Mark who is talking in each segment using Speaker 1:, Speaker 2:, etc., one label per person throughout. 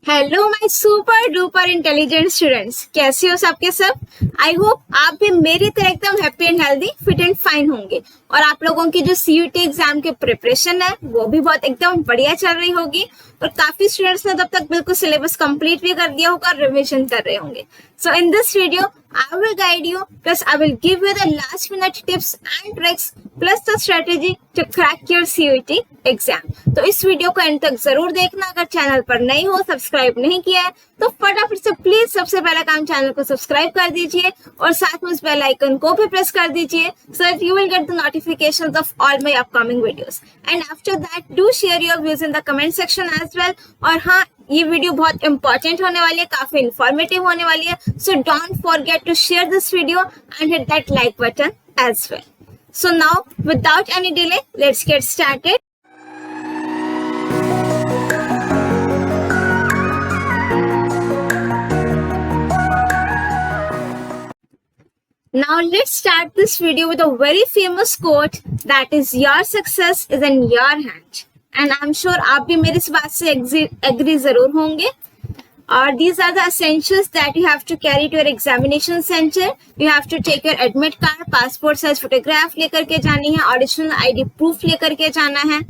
Speaker 1: Hello my super duper intelligent students, कैसे हो सबके सब। आई होप आप भी मेरी तरह एकदम happy and healthy, fit and fine होंगे और आप लोगों की जो सीयूटी एग्जाम की प्रिपरेशन है वो भी बहुत एकदम बढ़िया चल रही होगी और काफी स्टूडेंट्स ने तब तक बिल्कुल सिलेबस कंप्लीट भी कर दिया होगा, रिविजन कर रहे होंगे। So in this video I will guide you, plus I will give you the last minute tips and tricks plus the strategy to crack your CUET exam. तो इस वीडियो को एंड तक जरूर देखना। अगर चैनल पर नए हो, सब्सक्राइब नहीं किया है तो फटाफट से प्लीज सबसे पहला काम चैनल को सब्सक्राइब कर दीजिए और साथ में उस बेल आइकन को भी प्रेस कर दीजिए so that you will get the notifications of all my upcoming videos and after that do share your views in the comment section as well। और हाँ, ये वीडियो बहुत इंपॉर्टेंट होने वाली है, काफी इंफॉर्मेटिव होने वाली है, so don't forget to share this video and hit that like button as well. So now without any delay let's get started. Now let's start this video with a very famous quote that is your success is in your hand and I'm sure आप भी मेरी इस बात से agree जरूर होंगे। और these are the essentials that you have to carry to your examination center. You have to take your admit card, passport size photograph लेकर के जानी है, original ID proof लेकर के जाना है।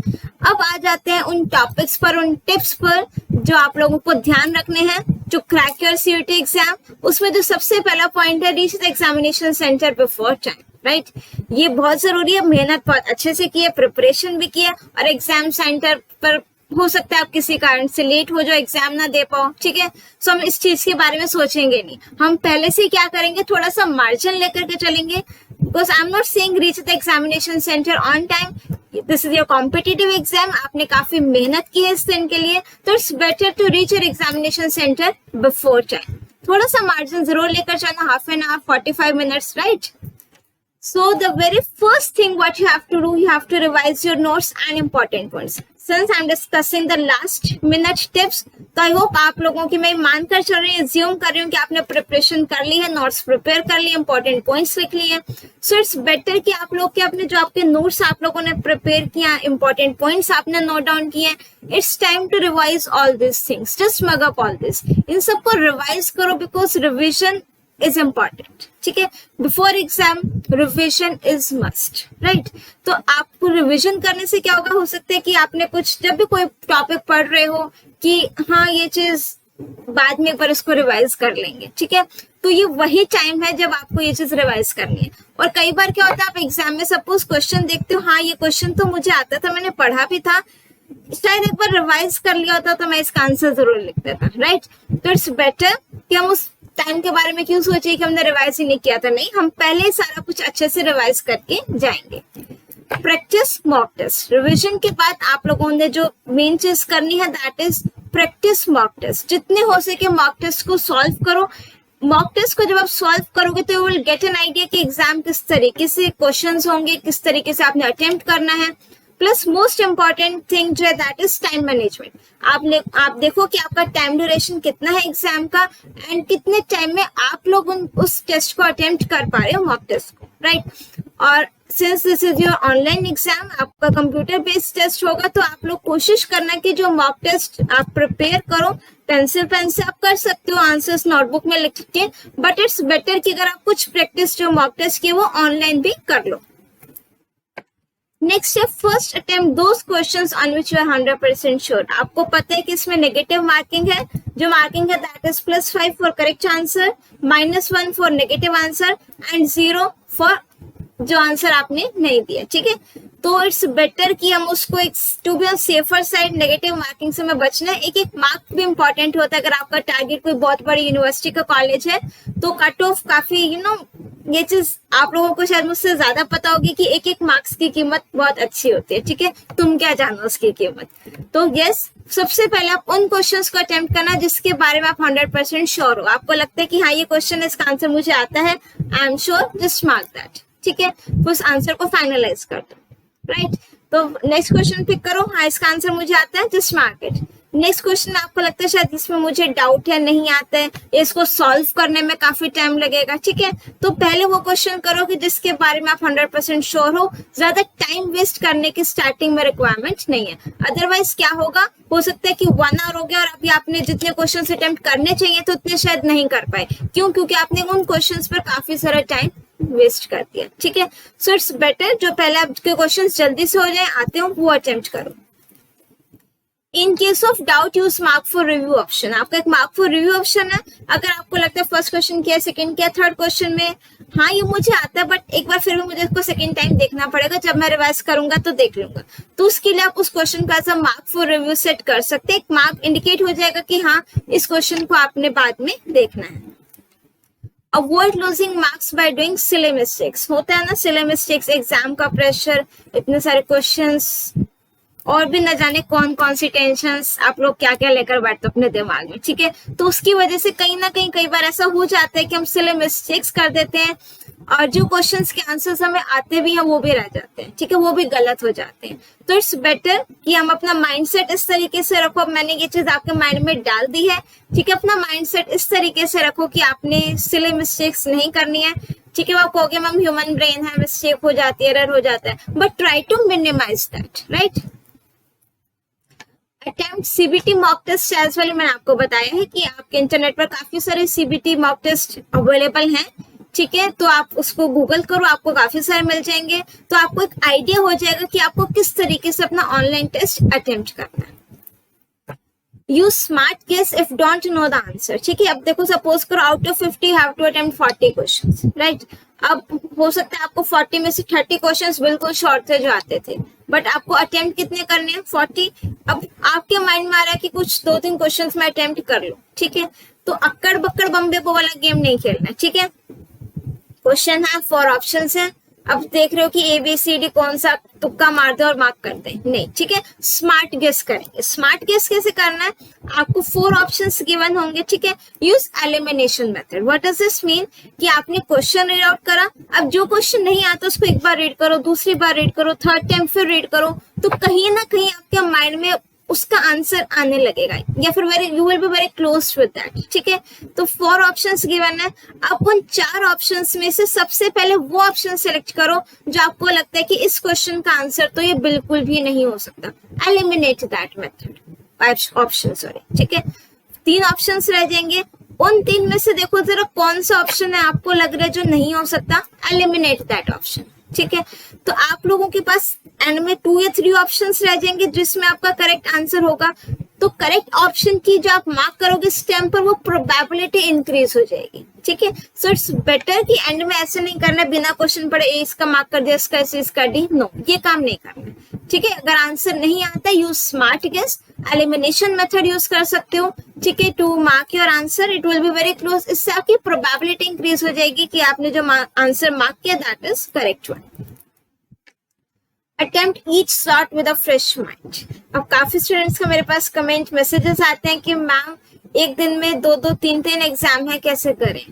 Speaker 1: अब आ जाते हैं उन टॉपिक्स पर, उन टिप्स पर जो आप लोगों को ध्यान रखने हैं to crack your CUET exam. उसमें जो सबसे पहला पॉइंट है, reach the examination centre before time, right. ये बहुत जरूरी है, मेहनत बहुत अच्छे से की है, प्रिपरेशन भी किया और एग्जाम सेंटर पर हो सकता है आप किसी कारण से लेट हो जाओ, एग्जाम ना दे पाओ, ठीक है। सो हम इस चीज के बारे में सोचेंगे नहीं, हम पहले से क्या करेंगे, थोड़ा सा मार्जिन लेकर के चलेंगे। Because I am not saying reach the examination centre on time, this is your competitive exam, आपने काफी मेहनत की है इस दिन के लिए, तो it's better to reach your examination centre before time. थोड़ा सा मार्जिन जरूर लेकर जाना, half an hour, 45 minutes, right. So the very first thing what you have to do, you have to revise your notes and important points. Since I'm discussing the last minute tips, तो I hope आप लोगों की मैं मानकर चल रही हूँ, assume कर रही हूँ कि आपने प्रिपरेशन कर ली है, नोट्स प्रिपेयर कर लिए, इंपॉर्टेंट पॉइंट्स लिख लिए। सो इट्स बेटर कि आप लोग के अपने जो आपके नोट्स आप लोगों ने प्रिपेयर किया, इंपॉर्टेंट पॉइंट्स आपने नोट डाउन किए, it's time to revise all this things, just mug up all this. इन सबको रिवाइज करो बिकॉज रिविजन इज इम्पॉर्टेंट, ठीक है। Before exam revision is must, right. तो आपको रिविजन करने से क्या होगा, हो सकता है कि आपने कुछ जब भी कोई टॉपिक पढ़ रहे हो कि हाँ ये चीज बाद में एक बार इसको रिवाइज कर लेंगे, ठीक है। तो ये वही टाइम है जब आपको ये चीज रिवाइज करनी है। और कई बार क्या होता है, आप एग्जाम में सपोज क्वेश्चन देखते हो, हाँ ये क्वेश्चन तो मुझे आता था, मैंने पढ़ा भी था, शायद एक बार रिवाइज कर लिया होता तो मैं इसका आंसर जरूर लिख देता, राइट। तो इट्स बेटर कि हम उस टाइम के बारे में क्यों सोचिए कि हमने रिवाइज ही नहीं किया था, नहीं, हम पहले ही सारा कुछ अच्छे से रिवाइज करके जाएंगे। प्रैक्टिस मॉक टेस्ट, रिविजन के बाद आप लोगों ने जो मेन चीज करनी है that is practice mock test. जितने हो सके मॉक टेस्ट को सॉल्व करो। मॉक टेस्ट को जब आप सॉल्व करोगे तो you will get an idea कि एग्जाम किस तरीके से क्वेश्चंस होंगे, किस तरीके से आपने अटेम्प्ट करना है। प्लस मोस्ट इंपॉर्टेंट थिंग जो है दैट इज टाइम मैनेजमेंट। आप देखो कि आपका टाइम ड्यूरेशन कितना है एग्जाम का एंड कितने टाइम में आप लोग उस टेस्ट को अटेम्प्ट कर पा रहे हो, मॉक टेस्ट को, राइट। और since this is your online exam, आपका कंप्यूटर बेस्ड टेस्ट होगा, तो आप लोग कोशिश करना कि जो मॉक टेस्ट आप प्रिपेयर करो, पेंसिल पेन से आप कर सकते हो, आंसर्स नोटबुक में लिख के, बट इट्स बेटर कि अगर आप कुछ प्रैक्टिस जो मॉक टेस्ट की वो ऑनलाइन भी कर लो। नेक्स्ट है first attempt those questions on which you are 100% sure. आपको पता है कि इसमें नेगेटिव मार्किंग है, जो मार्किंग है that is +5 for correct answer, -1 for negative answer and 0 for जो आंसर आपने नहीं दिया, ठीक है। तो इट्स बेटर कि हम उसको एक to be on safer side negative marking से हमें बचना है। एक एक मार्क भी इंपॉर्टेंट होता है। अगर आपका टारगेट कोई बहुत बड़ी यूनिवर्सिटी का कॉलेज है तो कट ऑफ काफी ये चीज आप लोगों को शायद मुझसे ज्यादा पता होगी कि एक एक मार्क्स की कीमत बहुत अच्छी होती है, ठीक है। तुम क्या जानो उसकी कीमत। तो यस, सबसे पहले आप उन क्वेश्चंस को अटेम्प्ट करना जिसके बारे में आप 100% श्योर हो। आपको लगता है कि हाँ ये क्वेश्चन इसका आंसर मुझे आता है, I am sure, just mark that, ठीक है। उस आंसर को फाइनलाइज कर दो, राइट। तो नेक्स्ट क्वेश्चन पिक करो, हाँ इसका आंसर मुझे आता है, just mark it. Next question आपको लगता है शायद इसमें मुझे डाउट है, नहीं आता है, इसको सॉल्व करने में काफी टाइम लगेगा, ठीक है, तो पहले वो क्वेश्चन करो कि जिसके बारे में आप 100% श्योर हो, ज्यादा टाइम वेस्ट करने की स्टार्टिंग में रिक्वायरमेंट नहीं है। अदरवाइज क्या होगा, हो सकता है कि 1 आवर हो गया और अभी आपने जितने क्वेश्चन अटेम्प्ट करने चाहिए तो उतने शायद नहीं कर पाए, क्यों, क्योंकि आपने उन क्वेश्चन पर काफी सारा टाइम वेस्ट कर दिया, ठीक है। सो इट्स बेटर जो पहले आपके क्वेश्चन जल्दी से हो जाए, आते हो वो अटेम्प्ट करो। In case of doubt use mark for review option. आपका एक मार्क फॉर रिव्यू ऑप्शन है। अगर आपको लगता है फर्स्ट क्वेश्चन क्या है, सेकंड क्या है, थर्ड क्वेश्चन में हाँ ये मुझे आता है बट एक बार फिर भी मुझे इसको सेकंड टाइम देखना पड़ेगा, जब मैं रिवाइज करूंगा तो देख लूंगा, तो उसके लिए आप उस क्वेश्चन का as a mark for review set कर सकते हैं। एक मार्क इंडिकेट हो जाएगा कि हाँ इस क्वेश्चन को आपने बाद में देखना है। Avoid losing marks by doing silly mistakes. होता है ना सिली मिस्टेक्स, एग्जाम का प्रेशर, इतने सारे क्वेश्चंस और भी न जाने कौन कौन सी टेंशंस आप लोग क्या क्या लेकर बैठते हो अपने दिमाग में, ठीक है। तो उसकी वजह से कहीं ना कहीं कई बार ऐसा हो जाता है कि हम सिली मिस्टेक्स कर देते हैं और जो क्वेश्चंस के आंसर्स हमें आते भी हैं वो भी रह जाते हैं, ठीक है, वो भी गलत हो जाते हैं। तो इट्स बेटर कि हम अपना माइंडसेट इस तरीके से रखो। अब मैंने ये चीज आपके माइंड में डाल दी है, ठीक है, अपना माइंडसेट इस तरीके से रखो कि आपने सिली मिस्टेक्स नहीं करनी है, ठीक है। आप कहोगे मैम ह्यूमन ब्रेन है, मिस्टेक हो जाती है, एरर हो जाता है, but try to minimise that, right. Attempt CBT mock test as well. मैंने आपको बताया है कि आपके इंटरनेट पर काफी सारे सीबीटी मॉक टेस्ट अवेलेबल हैं, ठीक है, तो आप उसको गूगल करो, आपको काफी सारे मिल जाएंगे, तो आपको एक आइडिया हो जाएगा कि आपको किस तरीके से अपना ऑनलाइन टेस्ट अटेम्प्ट करना है। Use smart guess if don't know the answer, ठीक है। अब देखो सपोज करो out of 50 have to attempt 40 questions, right. अब हो सकता है आपको 40 में से 30 क्वेश्चंस बिल्कुल शॉर्ट थे जो आते थे, बट आपको अटेम्प्ट कितने करने हैं, 40। अब आपके माइंड में आ रहा है कि कुछ 2-3 क्वेश्चंस में अटेम्प्ट कर लो, ठीक है, तो अक्कड़ बक्कड़ बम्बे को वाला गेम नहीं खेलना, ठीक है। क्वेश्चन है, 4 ऑप्शंस हैं, अब देख रहे हो कि ABCD कौन सा तुक्का मार दे और मार्क कर दे, नहीं, ठीक है, स्मार्ट गेस करेंगे। स्मार्ट गेस कैसे करना है, आपको 4 ऑप्शंस गिवन होंगे, ठीक है। Use elimination method. What does this mean कि आपने क्वेश्चन रीड आउट करा, अब जो क्वेश्चन नहीं आता उसको एक बार रीड करो, दूसरी बार रीड करो, थर्ड टाइम फिर रीड करो, तो कहीं ना कहीं आपके माइंड में उसका आंसर आने लगेगा या फिर you will be very close with that, ठीक है। तो 4 ऑप्शंस गिवन है, आप उन 4 ऑप्शंस में से सबसे पहले वो ऑप्शन सेलेक्ट करो जो आपको लगता है कि इस क्वेश्चन का आंसर तो ये बिल्कुल भी नहीं हो सकता। Eliminate that method option, sorry, ठीक है। 3 ऑप्शंस रह जाएंगे, उन 3 में से देखो जरा कौन सा ऑप्शन है आपको लग रहा है जो नहीं हो सकता, एलिमिनेट दैट ऑप्शन, ठीक है। तो आप लोगों के पास एंड में 2 या 3 ऑप्शंस रह जाएंगे जिसमें आपका करेक्ट आंसर होगा, तो करेक्ट ऑप्शन की जो आप मार्क करोगे स्टैम्प पर, वो प्रोबेबिलिटी इंक्रीज हो जाएगी, ठीक है। सो इट्स बेटर कि एंड में ऐसे नहीं करना बिना क्वेश्चन पढ़े इसका मार्क कर दिया, इसका डी, नो, ये काम नहीं करना, ठीक है। अगर आंसर नहीं आता use smart guess, elimination method use कर सकते हो, ठीक है, to mark your answer, it will be very close. इससे आपकी प्रोबेबिलिटी इंक्रीज हो जाएगी कि आपने जो आंसर मार्क किया that is correct one. Attempt each slot with a fresh mind. अब काफी स्टूडेंट्स का मेरे पास कमेंट मैसेजेस आते हैं कि मैम एक दिन में 2-2, 3-3 एग्जाम है, कैसे करें,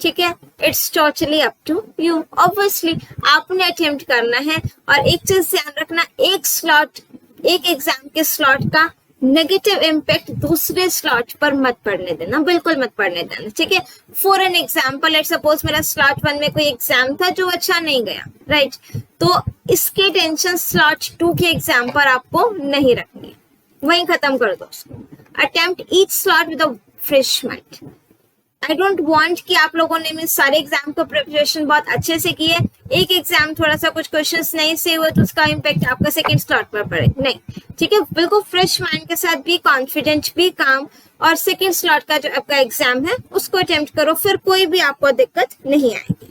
Speaker 1: ठीक है। It's totally up to you. Obviously आपने अटेम्प्ट करना है, और एक चीज ध्यान रखना, एक एग्जाम के स्लॉट का नेगेटिव इम्पैक्ट दूसरे स्लॉट पर मत पड़ने देना, बिल्कुल मत पड़ने देना, ठीक है। For an example, let suppose मेरा स्लॉट 1 में कोई एग्जाम था जो अच्छा नहीं गया, राइट, तो इसके टेंशन स्लॉट 2 के एग्जाम पर आपको नहीं रखनी है, वहीं खत्म कर दो उसको। Attempt each slot with a fresh mind. I don't want कि आप लोगों ने सारे एग्जाम का प्रिपरेशन बहुत अच्छे से की है, एक एग्जाम थोड़ा सा कुछ क्वेश्चंस नहीं से हुए तो उसका इम्पैक्ट आपका सेकंड स्लॉट पर पड़े, नहीं, ठीक है। बिल्कुल फ्रेश माइंड के साथ, भी कॉन्फिडेंट, भी काम, और सेकंड स्लॉट का जो आपका एग्जाम है उसको अटेम्प्ट करो, फिर कोई भी आपको दिक्कत नहीं आएगी।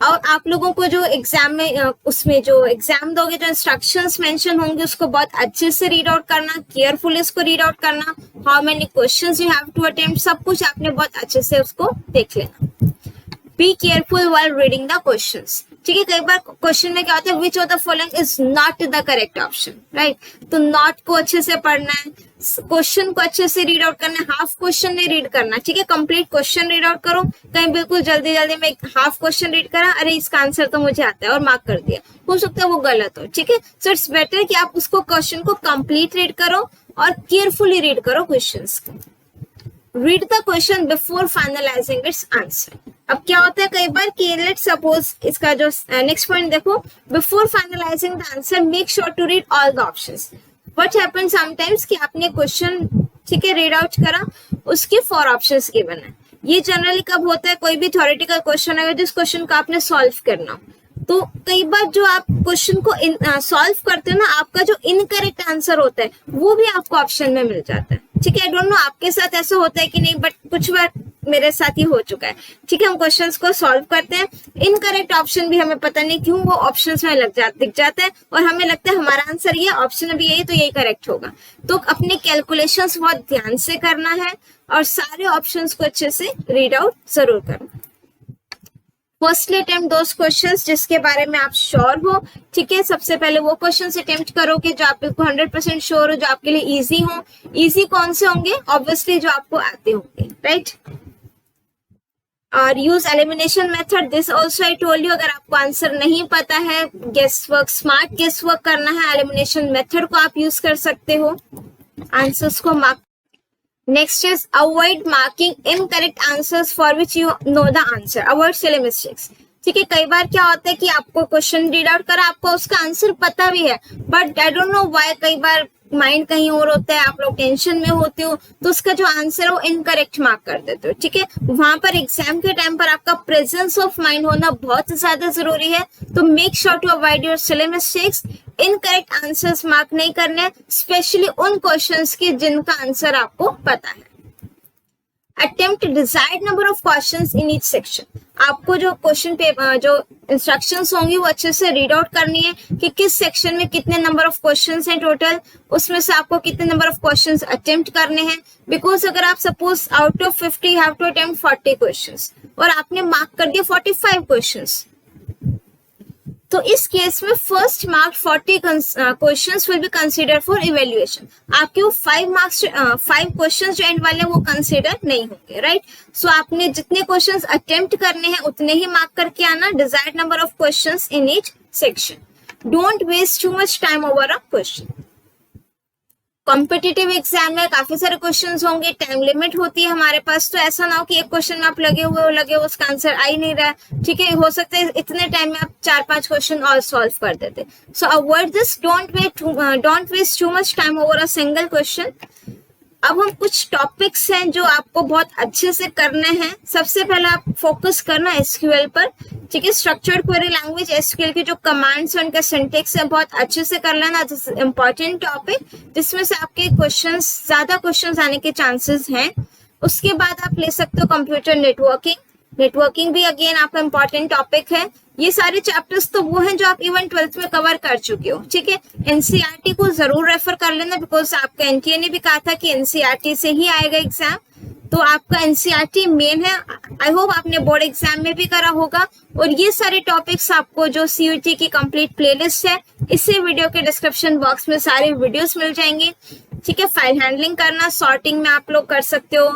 Speaker 1: और आप लोगों को जो एग्जाम में उसमें जो एग्जाम दोगे, जो इंस्ट्रक्शंस मेंशन होंगे उसको बहुत अच्छे से रीड आउट करना, केयरफुली उसको रीड आउट करना, how many questions you have to attempt, सब कुछ आपने बहुत अच्छे से उसको देख लेना। Be careful while reading the questions. ठीक है, कई बार क्वेश्चन में क्या होता है, which of the following is not the correct option, right. तो नॉट को अच्छे से पढ़ना है, क्वेश्चन को अच्छे से रीड आउट करना है, हाफ क्वेश्चन नहीं रीड करना, ठीक है, कंप्लीट क्वेश्चन रीड आउट करो। कहीं बिल्कुल जल्दी जल्दी में हाफ क्वेश्चन रीड करा, अरे इसका आंसर तो मुझे आता है और मार्क कर दिया, हो सकता है वो गलत हो, ठीक है। सो इट्स बेटर कि आप उसको क्वेश्चन को कंप्लीट रीड करो और केयरफुली रीड करो क्वेश्चंस को। Read the question before finalising its answer. अब क्या होता है कई बार कि लेट सपोज इसका जो नेक्स्ट पॉइंट देखो, before finalising the answer make sure to read all the options. What happens sometimes कि आपने क्वेश्चन, ठीक है, रीड आउट करा, उसके 4 ऑप्शंस गिवन है। ये जनरली कब होता है, कोई भी थ्योरेटिकल क्वेश्चन है जिस क्वेश्चन को आपने सॉल्व करना, तो कई बार जो आप क्वेश्चन को सॉल्व करते हो ना, आपका जो इनकरेक्ट आंसर होता है वो भी आपको ऑप्शन में मिल जाता है, ठीक है। आई डोंट नो आपके साथ ऐसा होता है कि नहीं, बट कुछ बार मेरे साथ ही हो चुका है, ठीक है। हम क्वेश्चंस को सॉल्व करते हैं, इनकरेक्ट ऑप्शन भी हमें पता नहीं क्यों वो ऑप्शंस में दिख जाता है और हमें लगता है हमारा आंसर ये, ऑप्शन भी यही, तो यही करेक्ट होगा। तो अपने कैलकुलेशंस बहुत ध्यान से करना है और सारे ऑप्शंस को अच्छे से रीड आउट जरूर करना। फर्स्टली अटेम्प्ट दोस क्वेश्चंस जिसके बारे में आप श्योर हो, ठीक है। सबसे पहले वो क्वेश्चंस अटेम्प्ट करोगे जो आप बिल्कुल 100% श्योर हो, जो आपके लिए इजी हो। इजी कौन से होंगे, ऑब्वियसली जो आपको आते होंगे, राइट। और use elimination method, this also I told you, अगर आपको आंसर नहीं पता है, guess work, smart guess work करना है, एलिमिनेशन मेथड को आप यूज कर सकते हो आंसर्स को mark. Next is avoid marking incorrect answers for which you know the answer, avoid silly mistakes, ठीक है। कई बार क्या होता है कि आपको क्वेश्चन रीड आउट करा, आपको उसका आंसर पता भी है, but I don't know why कई बार माइंड कहीं और होता है, आप लोग टेंशन में होते हो, तो उसका जो आंसर है वो इनकरेक्ट मार्क कर देते हो, ठीक है। वहां पर एग्जाम के टाइम पर आपका प्रेजेंस ऑफ माइंड होना बहुत ज्यादा जरूरी है, तो make sure to avoid your silly mistakes. Incorrect answers mark नहीं करने, स्पेशली उन क्वेश्चंस की जिनका आंसर आपको पता है। Attempt desired number of questions in each section, आपको जो क्वेश्चन पेपर, जो इंस्ट्रक्शंस होंगी वो अच्छे से रीड आउट करनी है कि किस सेक्शन में कितने नंबर ऑफ क्वेश्चंस हैं टोटल, उसमें से आपको कितने नंबर ऑफ क्वेश्चंस अटेम्प्ट करने हैं। बिकॉज अगर आप suppose out of 50 have to attempt 40 questions और आपने मार्क कर दिया 45 क्वेश्चंस, तो इस केस में first mark 40 questions will be consider for evaluation. आपके वो 5 क्वेश्चंस जो एंड वाले वो कंसीडर नहीं होंगे, राइट। सो आपने जितने क्वेश्चंस अटेम्प्ट करने हैं उतने ही मार्क करके आना, desired number of questions in each section. Don't waste too much time over a question. Competitive exam में काफी सारे क्वेश्चंस होंगे, टाइम लिमिट होती है हमारे पास, तो ऐसा ना हो कि एक क्वेश्चन में आप लगे हुए उसका आंसर आ ही नहीं रहा है, ठीक है। हो सकता है इतने टाइम में आप 4-5 क्वेश्चन और सॉल्व कर देते। So avoid this, don't waste too much time over a single question. अब हम कुछ टॉपिक्स हैं जो आपको बहुत अच्छे से करने हैं। सबसे पहले आप फोकस करना एसक्यूएल पर, ठीक है। स्ट्रक्चर्ड क्वेरी लैंग्वेज एसक्यूएल के जो कमांड्स हैं उनका सिंटेक्स है बहुत अच्छे से कर लेना। दिस इज इंपॉर्टेंट टॉपिक जिसमें से आपके क्वेश्चंस, ज्यादा क्वेश्चंस आने के चांसेस हैं। उसके बाद आप ले सकते हो कंप्यूटर नेटवर्किंग भी अगेन आपका इंपॉर्टेंट टॉपिक है। ये सारे चैप्टर्स तो वो हैं जो आप इवन 12th में कवर कर चुके हो, ठीक है। एनसीईआरटी को जरूर रेफर कर लेना, बिकॉज आपका एनटीए ने भी कहा था कि एनसीईआरटी से ही आएगा एग्जाम, तो आपका एनसीईआरटी मेन है। आई होप आपने बोर्ड एग्जाम में भी करा होगा। और ये सारे टॉपिक्स आपको जो सीयूटी की कंप्लीट प्लेलिस्ट है, इसी वीडियो के डिस्क्रिप्शन बॉक्स में सारे वीडियोस मिल जाएंगे, ठीक है। फाइल हैंडलिंग करना, सॉर्टिंग में आप लोग कर सकते हो,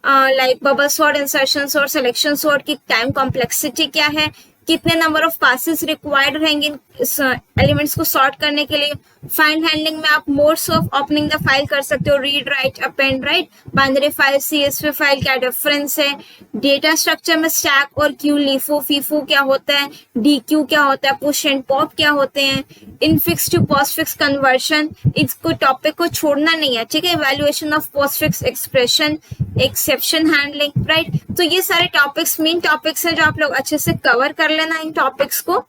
Speaker 1: like bubble sort, insertion sort, selection sort की टाइम कॉम्प्लेक्सिटी क्या है, कितने नंबर ऑफ पासेस रिक्वायर्ड रहेंगे इस एलिमेंट्स को सॉर्ट करने के लिए। फाइल हैंडलिंग में आप modes of opening the file कर सकते हो, read, right, append, right, binary file, CSV file, क्या डिफरेंस है। डेटा स्ट्रक्चर में स्टैक और क्यू, लीफो, फीफो क्या होता है, डीक्यू क्या होता है, पुश एंड पॉप क्या होते हैं, इनफिक्स टू पोस्टफिक्स कन्वर्शन, इसको टॉपिक को छोड़ना नहीं है, ठीक है। Evaluation of postfix expression, exception handling, right. तो ये सारे टॉपिक्स मेन टॉपिक्स हैं जो आप लोग अच्छे से कवर कर लेना इन टॉपिक्स को।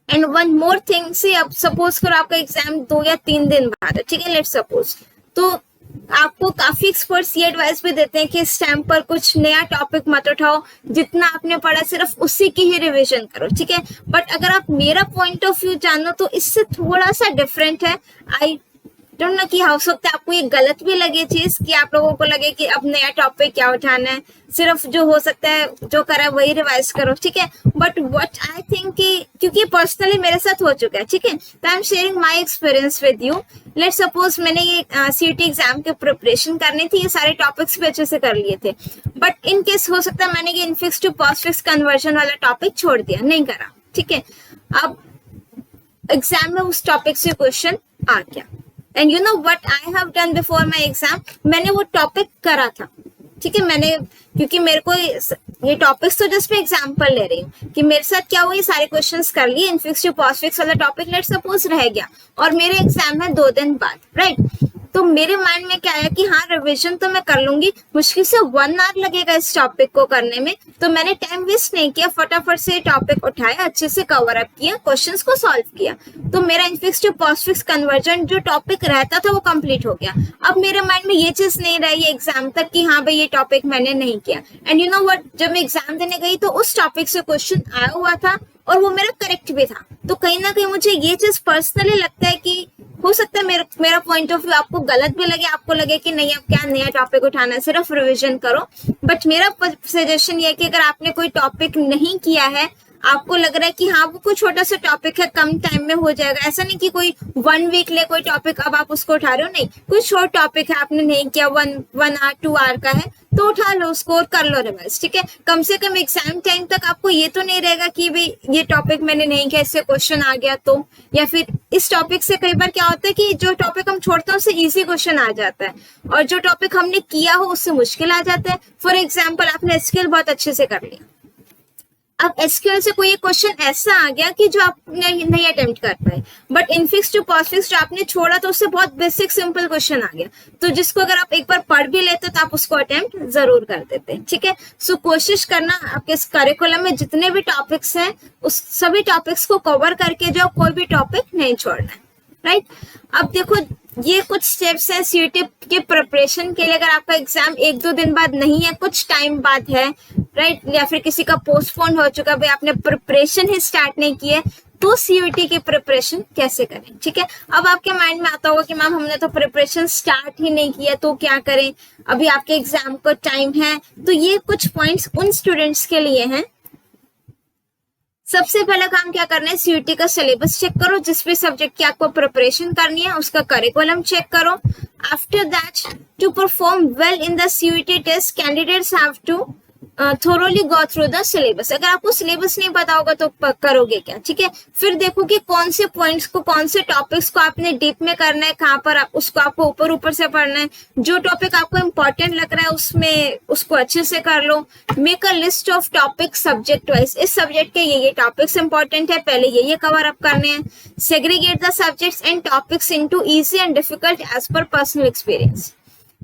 Speaker 1: एंड वन मोर थिंग, से अब सपोज करो आपका एग्जाम 2 या 3 दिन बाद है, ठीक है, लेट्स सपोज, तो आपको काफी एक्सपर्ट्स ये एडवाइस भी देते हैं कि इस टाइम पर कुछ नया टॉपिक मत उठाओ, जितना आपने पढ़ा सिर्फ उसी की ही रिवीजन करो, ठीक है। बट अगर आप मेरा पॉइंट ऑफ व्यू जानो तो इससे थोड़ा सा डिफरेंट है। आई डोंट नो कि हो सकता है आपको ये गलत भी लगे चीज, कि आप लोगों को लगे कि अब नया टॉपिक क्या उठाना है, सिर्फ जो हो सकता है जो करा वही रिवाइज करो, ठीक है। बट व्हाट आई थिंक कि क्योंकि पर्सनली मेरे साथ हो चुका है, ठीक है, तो I am sharing my experience with you. Let suppose मैंने ये सीटी एग्जाम की प्रिपरेशन करनी थी, ये सारे टॉपिक्स भी अच्छे से कर लिए थे, बट इन केस हो सकता है मैंने ये इनफिक्स टू पोस्टफिक्स कन्वर्जन वाला टॉपिक छोड़ दिया, नहीं करा, ठीक है। अब एग्जाम में उस टॉपिक से क्वेश्चन आ गया, and you know what I have done before my exam, मैंने वो टॉपिक करा था, ठीक है। मैंने क्योंकि मेरे को ये टॉपिक्स तो जस्ट मैं एग्जांपल ले रही हूँ कि मेरे साथ क्या हुआ, ये सारे क्वेश्चंस कर लिए, इनफिक्स टू पोस्टफिक्स वाला टॉपिक लेट सपोज रह गया और मेरे एग्जाम है 2 दिन बाद, राइट। तो मेरे माइंड में क्या आया कि हाँ रिवीजन तो मैं कर लूंगी, मुश्किल से 1 आवर लगेगा इस टॉपिक को करने में, तो मैंने टाइम वेस्ट नहीं किया, फटाफट से टॉपिक उठाया, अच्छे से कवर अप किया, क्वेश्चंस को सॉल्व किया, तो मेरा इनफिक्स टू पोस्टफिक्स कन्वर्जन जो टॉपिक रहता था वो कंप्लीट हो गया। अब मेरे माइंड में ये चीज नहीं रही एग्जाम तक कि हाँ भाई ये टॉपिक मैंने नहीं किया, एंड यू नो व्हाट, जब मैं एग्जाम देने गई तो उस टॉपिक से क्वेश्चन आया हुआ था और वो मेरा करेक्ट भी था। तो कहीं ना कहीं मुझे ये चीज पर्सनली लगता है कि हो सकता है मेरा पॉइंट ऑफ व्यू आपको गलत भी लगे, आपको लगे कि नहीं अब क्या नया टॉपिक उठाना है, सिर्फ रिवीजन करो, बट मेरा सजेशन ये है कि अगर आपने कोई टॉपिक नहीं किया है, आपको लग रहा है कि हाँ वो कोई छोटा सा टॉपिक है, कम टाइम में हो जाएगा, ऐसा नहीं कि कोई 1 वीक ले कोई टॉपिक अब आप उसको उठा रहे हो, नहीं, कोई शॉर्ट टॉपिक है आपने नहीं किया, 1 आवर 2 आवर का है, तो उठा लो, स्कोर कर लो रिवाइज, ठीक है। कम से कम एग्जाम टाइम तक आपको ये तो नहीं रहेगा कि भाई ये टॉपिक मैंने नहीं किया, इससे क्वेश्चन आ गया तो, या फिर इस टॉपिक से कई बार क्या होता है कि जो टॉपिक हम छोड़ते हैं उससे इजी क्वेश्चन आ जाता है और जो टॉपिक हमने किया हो उससे मुश्किल आ जाता है। फॉर एग्जाम्पल आपने एसक्यूएल बहुत अच्छे से कर लिया, अब एसक्यूएल से कोई एक क्वेश्चन ऐसा आ गया कि जो आप नहीं अटेम्प्ट कर पाए, बट इनफिक्स टू पोस्टफिक्स जो आपने छोड़ा तो उससे बहुत बेसिक सिंपल क्वेश्चन आ गया, तो जिसको अगर आप एक बार पढ़ भी लेते तो आप उसको अटेम्प्ट जरूर कर देते, ठीक है। सो कोशिश करना आपके इस करिकुलम में जितने भी टॉपिक्स हैं उस सभी टॉपिक्स को कवर करके जो कोई भी टॉपिक नहीं छोड़ना है, राइट। अब देखो ये कुछ स्टेप्स हैं सीयूटी के प्रिपरेशन के लिए, अगर आपका एग्जाम 1-2 दिन बाद नहीं है, कुछ टाइम बाद है, राइट, या फिर किसी का पोस्टपोन हो चुका, भाई आपने प्रिपरेशन ही स्टार्ट नहीं की है, तो सीयूटी की प्रिपरेशन कैसे करें, ठीक है। अब आपके माइंड में आता होगा कि मैम हमने तो प्रिपरेशन स्टार्ट ही नहीं किया तो क्या करें, अभी आपके एग्जाम को टाइम है, तो ये कुछ पॉइंट्स उन स्टूडेंट्स के लिए हैं। सबसे पहला काम क्या करना है, सीयूटी का सिलेबस चेक करो, जिस भी सब्जेक्ट की आपको प्रिपरेशन करनी है उसका करिकुलम चेक करो। After that to perform well in the CUET test candidates have to thoroughly go through the syllabus. अगर आपको सिलेबस नहीं पता होगा तो करोगे क्या, ठीक है। फिर देखो कि कौन से पॉइंट्स को, कौन से टॉपिक्स को आपने डीप में करना है, कहाँ पर उसको आपको ऊपर ऊपर से पढ़ना है, जो टॉपिक आपको इम्पोर्टेंट लग रहा है उसमें उसको अच्छे से कर लो। Make a list of topic subject wise, इस सब्जेक्ट के ये टॉपिक्स इंपॉर्टेंट है, पहले ये कवर अप करने हैं। Segregate the subjects and topics into easy and difficult as per personal experience.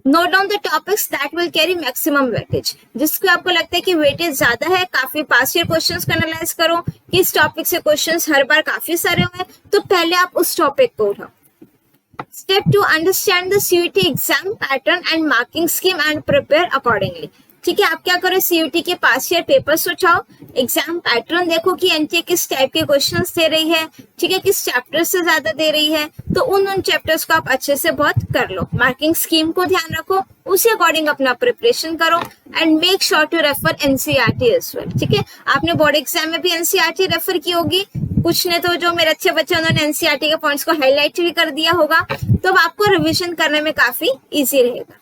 Speaker 1: Note down the topics that will carry maximum weightage, जिसको आपको लगता है कि वेटेज ज्यादा है, काफी पास्ट ईयर क्वेश्चंस को एनालाइज करो कि इस टॉपिक से क्वेश्चंस हर बार काफी सारे हुए, तो पहले आप उस टॉपिक को उठाओ। Step 2, understand the CUET exam pattern and marking scheme and prepare accordingly, ठीक है। आप क्या करो, सीयूटी के पास्ट ईयर पेपर्स उठाओ, एग्जाम पैटर्न देखो कि एनटीए किस टाइप के क्वेश्चंस दे रही है, ठीक है, किस चैप्टर से ज्यादा दे रही है, तो उन चैप्टर्स को आप अच्छे से बहुत कर लो। मार्किंग स्कीम को ध्यान रखो, उसी अकॉर्डिंग अपना प्रिपरेशन करो, and make sure to refer NCERT as well, ठीक है। आपने बोर्ड एग्जाम में भी एनसीईआरटी रेफर की होगी, कुछ ने तो जो मेरे अच्छे बच्चे उन्होंने एनसीईआरटी के पॉइंट्स को हाईलाइट भी कर दिया होगा, तो अब आपको रिविजन करने में काफी इजी रहेगा।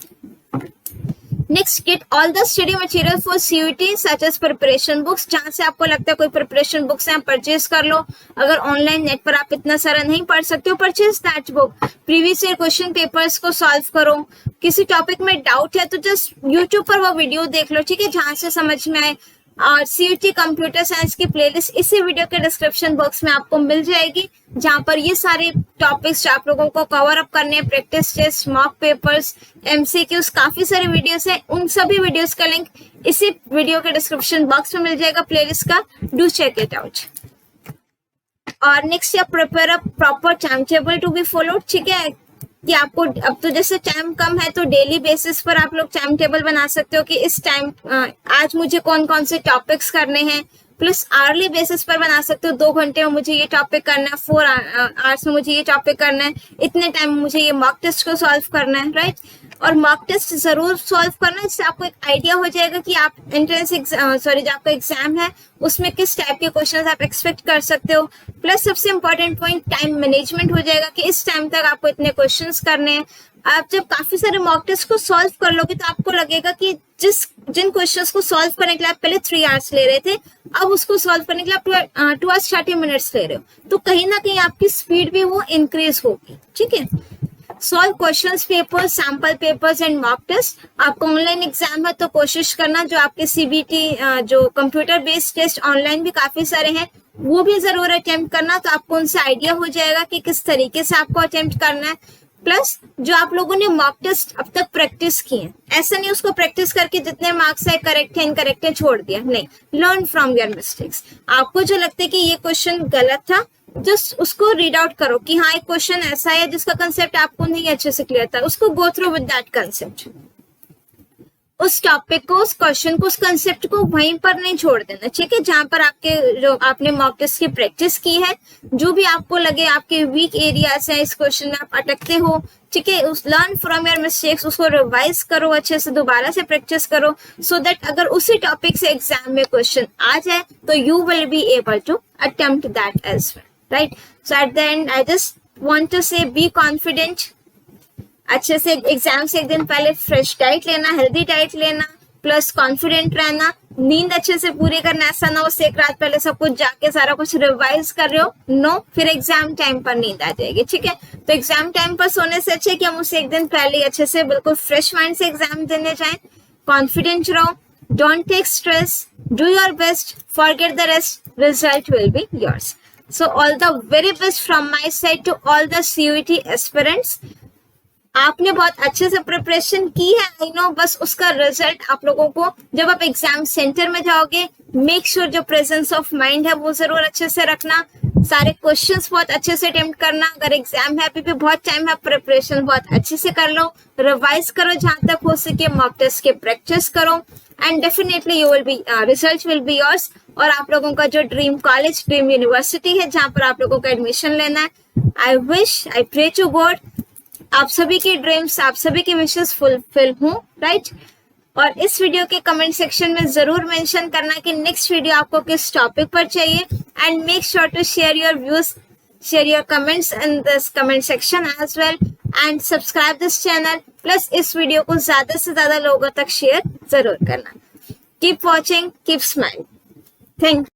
Speaker 1: Next, get all the study material for CUET such as preparation books, जहां से आपको लगता है कोई प्रिपरेशन बुक्स हैं परचेज कर लो। अगर ऑनलाइन नेट पर आप इतना सारा नहीं पढ़ सकते हो, purchase that book. Previous year question papers को सॉल्व करो, किसी टॉपिक में डाउट है तो जस्ट यूट्यूब पर वो वीडियो देख लो, ठीक है, जहां से समझ में आए। और सीयूटी कंप्यूटर साइंस की प्लेलिस्ट इसी वीडियो के डिस्क्रिप्शन बॉक्स में आपको मिल जाएगी, जहां पर ये सारे टॉपिक्स जो आप लोगों को कवर अप करने हैं, practice test, mock papers, MCQs, काफी सारे वीडियोस हैं, उन सभी वीडियोस का लिंक इसी वीडियो के डिस्क्रिप्शन बॉक्स में मिल जाएगा प्लेलिस्ट का, डू चेक इट आउट। और नेक्स्ट, या prepare a proper time table to be followed, ठीक है, कि आपको अब तो जैसे टाइम कम है तो डेली बेसिस पर आप लोग टाइम टेबल बना सकते हो कि इस टाइम आज मुझे कौन कौन से टॉपिक्स करने हैं, प्लस आवर्ली बेसिस पर बना सकते हो, 2 घंटे में मुझे ये टॉपिक करना है, 4 आवर्स में मुझे ये टॉपिक करना है, इतने टाइम में मुझे ये मॉक टेस्ट को सॉल्व करना है, राइट। और मॉक टेस्ट जरूर सॉल्व करना, इससे आपको एक आइडिया हो जाएगा कि आप एंट्रेंस जो आपका एग्जाम है उसमें किस टाइप के क्वेश्चंस आप एक्सपेक्ट कर सकते हो। प्लस सबसे इंपॉर्टेंट पॉइंट टाइम मैनेजमेंट हो जाएगा कि इस टाइम तक आपको इतने क्वेश्चंस करने हैं। आप जब काफी सारे मॉक टेस्ट को सॉल्व कर लोगे तो आपको लगेगा कि जिन क्वेश्चंस को सॉल्व करने के लिए आप पहले 3 आवर्स ले रहे थे, अब उसको सॉल्व करने के लिए आप 2 आवर्स 30 मिनट्स ले रहे हो, तो कहीं ना कहीं आपकी स्पीड भी वो इंक्रीज होगी, ठीक है। Solve questions papers, sample papers and mock test. आपको ऑनलाइन एग्जाम है तो कोशिश करना जो आपके सीबीटी जो कंप्यूटर बेस्ड टेस्ट ऑनलाइन भी काफी सारे हैं वो भी जरूर अटेम्प्ट करना, तो आपको उनसे आइडिया हो जाएगा कि किस तरीके से आपको अटेम्प्ट करना है। प्लस जो आप लोगों ने मॉक टेस्ट अब तक प्रैक्टिस किए हैं, ऐसा नहीं उसको प्रैक्टिस करके जितने मार्क्स है करेक्ट है इनकरेक्ट है छोड़ दिया, नहीं, लर्न फ्रॉम योर मिस्टेक्स। आपको जो लगता है कि ये क्वेश्चन गलत था, जस्ट उसको रीड आउट करो कि हाँ एक क्वेश्चन ऐसा है जिसका कंसेप्ट आपको नहीं अच्छे से क्लियर था, उसको go through with that concept. उस टॉपिक को, उस क्वेश्चन को, उस कंसेप्ट को वहीं पर नहीं छोड़ देना, ठीक है। जहां पर आपके जो आपने मॉक टेस्ट की प्रैक्टिस की है, जो भी आपको लगे आपके वीक एरियाज है इस क्वेश्चन में आप अटकते हो, ठीक है, उस लर्न फ्रॉम योर मिस्टेक्स, उसको रिवाइज करो, अच्छे से दोबारा से प्रैक्टिस करो, सो दैट अगर उसी टॉपिक से एग्जाम में क्वेश्चन आ जाए तो you will be able to attempt that as well, right. So at the end I just want to say be confident. अच्छे से एग्जाम से एक दिन पहले फ्रेश डाइट लेना, हेल्दी डाइट लेना, प्लस कॉन्फिडेंट रहना, नींद अच्छे से पूरी करना, ऐसा ना हो एक रात पहले सब कुछ जाके सारा कुछ रिवाइज कर रहे हो, नो, फिर एग्जाम टाइम पर नींद आ जाएगी, ठीक है। तो एग्जाम टाइम पर सोने से अच्छे कि हम उसे एक दिन पहले अच्छे से बिल्कुल फ्रेश माइंड से एग्जाम देने जाएं। कॉन्फिडेंट रहो, don't take stress, do your best, forget the rest, result will be yours. So all the very best from my side to all the CUET aspirants. आपने बहुत अच्छे से प्रिपरेशन की है, आई नो, बस उसका रिजल्ट आप लोगों को जब आप एग्जाम सेंटर में जाओगे, मेक श्योर जो प्रेजेंस ऑफ माइंड है वो जरूर अच्छे से रखना, सारे क्वेश्चंस बहुत अच्छे से अटेम्प्ट करना। अगर एग्जाम है अभी भी बहुत टाइम है, प्रिपरेशन बहुत अच्छे से कर लो, रिवाइज करो जहां तक हो सके, मॉक टेस्ट के प्रैक्टिस करो, and definitely you will B result will be yours. और आप लोगों का जो ड्रीम कॉलेज, ड्रीम यूनिवर्सिटी है जहां पर आप लोगों को एडमिशन लेना है, I wish, I pray to God आप सभी की ड्रीम्स, आप सभी की विशेस फुलफिल हो, राइट। और इस वीडियो के कमेंट सेक्शन में जरूर मेंशन करना कि नेक्स्ट वीडियो आपको किस टॉपिक पर चाहिए, and make sure to share your views, share your comments in this comment section as well, and subscribe this channel. Plus इस वीडियो को ज्यादा से ज्यादा लोगों तक शेयर जरूर करना। Keep watching, keep smiling, thank